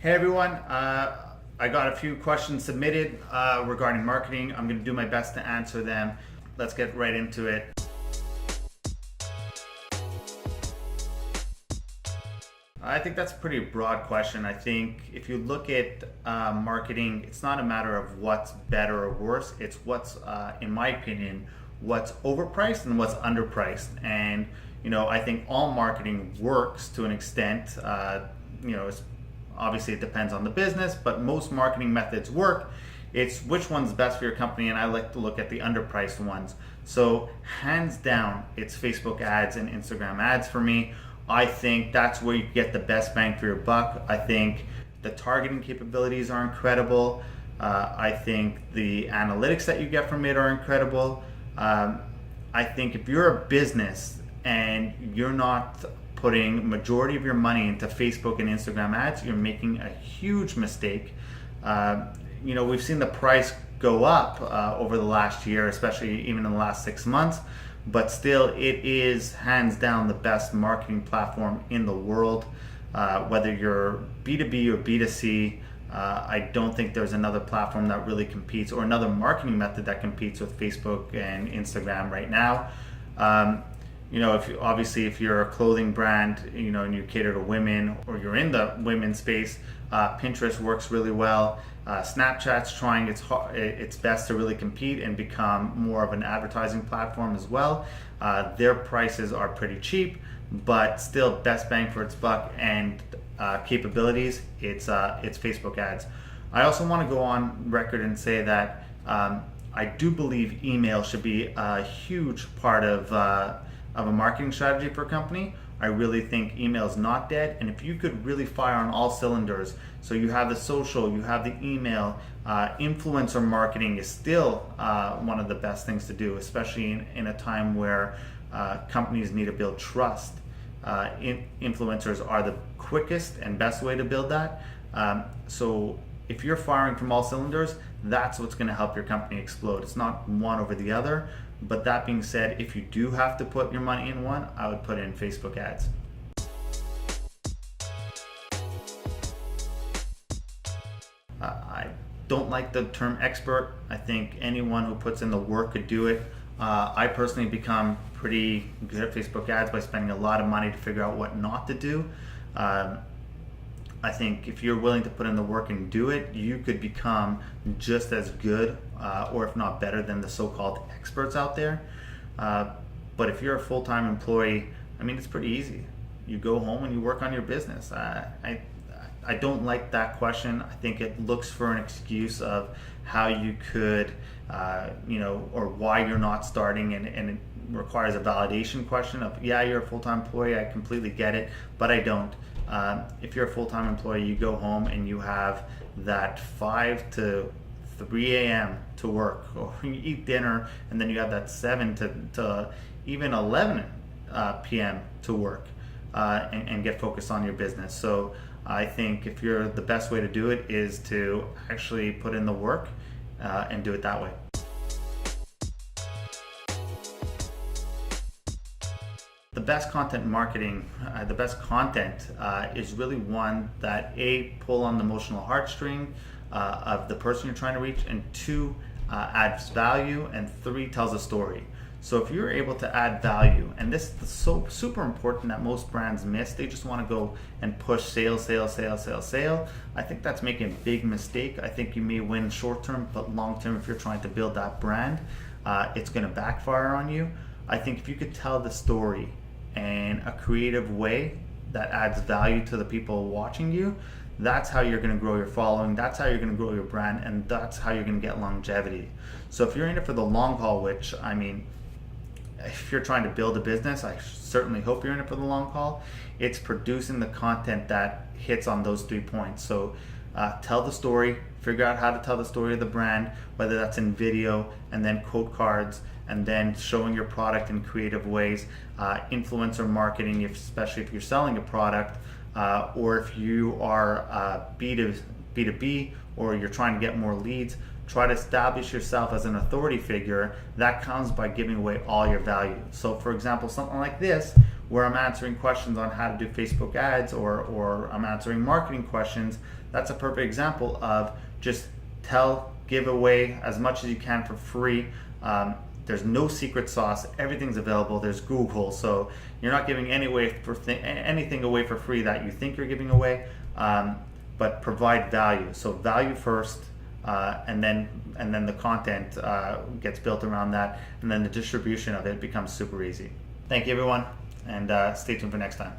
Hey everyone, I got a few questions submitted regarding marketing. I'm going to do my best to answer them. Let's get right into it. I think that's a pretty broad question. I think if you look at marketing, it's not a matter of what's better or worse. It's what's, in my opinion, what's overpriced and what's underpriced. And I think all marketing works to an extent. It's obviously it depends on the business, but most marketing methods work. It's which one's best for your company, and I like to look at the underpriced ones. So hands down, it's Facebook ads and Instagram ads for me. I think that's where you get the best bang for your buck. I think the targeting capabilities are incredible. I think the analytics that you get from it are incredible. I think if you're a business and you're not putting majority of your money into Facebook and Instagram ads, you're making a huge mistake. We've seen the price go up over the last year, especially even in the last 6 months, but still it is hands down the best marketing platform in the world. Whether you're B2B or B2C, I don't think there's another platform that really competes, or another marketing method that competes with Facebook and Instagram right now. If you're a clothing brand, and you cater to women, or you're in the women's space, Pinterest works really well. Snapchat's trying its best to really compete and become more of an advertising platform as well. Their prices are pretty cheap, but still best bang for its buck and capabilities. It's Facebook ads. I also want to go on record and say that I do believe email should be a huge part of a marketing strategy for a company. I really think email is not dead, and if you could really fire on all cylinders, so you have the social, you have the email, influencer marketing is still one of the best things to do, especially in a time where companies need to build trust. Influencers are the quickest and best way to build that. So if you're firing from all cylinders, that's what's going to help your company explode. It's not one over the other. But that being said, if you do have to put your money in one, I would put in Facebook ads. I don't like the term expert. I think anyone who puts in the work could do it. I personally become pretty good at Facebook ads by spending a lot of money to figure out what not to do. I think if you're willing to put in the work and do it, you could become just as good, or if not better, than the so-called experts out there. But if you're a full-time employee, it's pretty easy. You go home and you work on your business. I don't like that question. I think it looks for an excuse of how you could, or why you're not starting, and it requires a validation question of, yeah, you're a full-time employee, I completely get it, but I don't. If you're a full-time employee, you go home and you have that 5 to 3 a.m. to work, or you eat dinner, and then you have that 7 to even 11 p.m. to work, and get focused on your business. So I think the best way to do it is to actually put in the work and do it that way. The best content marketing, the best content is really one that pull on the emotional heartstring of the person you're trying to reach, and 2, adds value, and 3, tells a story. So if you're able to add value, and this is so super important that most brands miss, they just want to go and push sales. I think that's making a big mistake. I think you may win short term, but long term, if you're trying to build that brand, it's going to backfire on you. I think if you could tell the story in a creative way that adds value to the people watching you, that's how you're going to grow your following, that's how you're going to grow your brand, and that's how you're going to get longevity. So if you're in it for the long haul, which if you're trying to build a business, I certainly hope you're in it for the long haul, it's producing the content that hits on those 3 points. So tell the story, figure out how to tell the story of the brand, whether that's in video, and then quote cards, and then showing your product in creative ways. Influencer marketing, especially if you're selling a product, or if you are B2B, or you're trying to get more leads, try to establish yourself as an authority figure. That comes by giving away all your value. So for example, something like this, where I'm answering questions on how to do Facebook ads, or I'm answering marketing questions, that's a perfect example of just give away as much as you can for free. There's no secret sauce. Everything's available. There's Google, so you're not giving anything away for free that you think you're giving away, but provide value. So value first, and then the content gets built around that, and then the distribution of it becomes super easy. Thank you, everyone, and stay tuned for next time.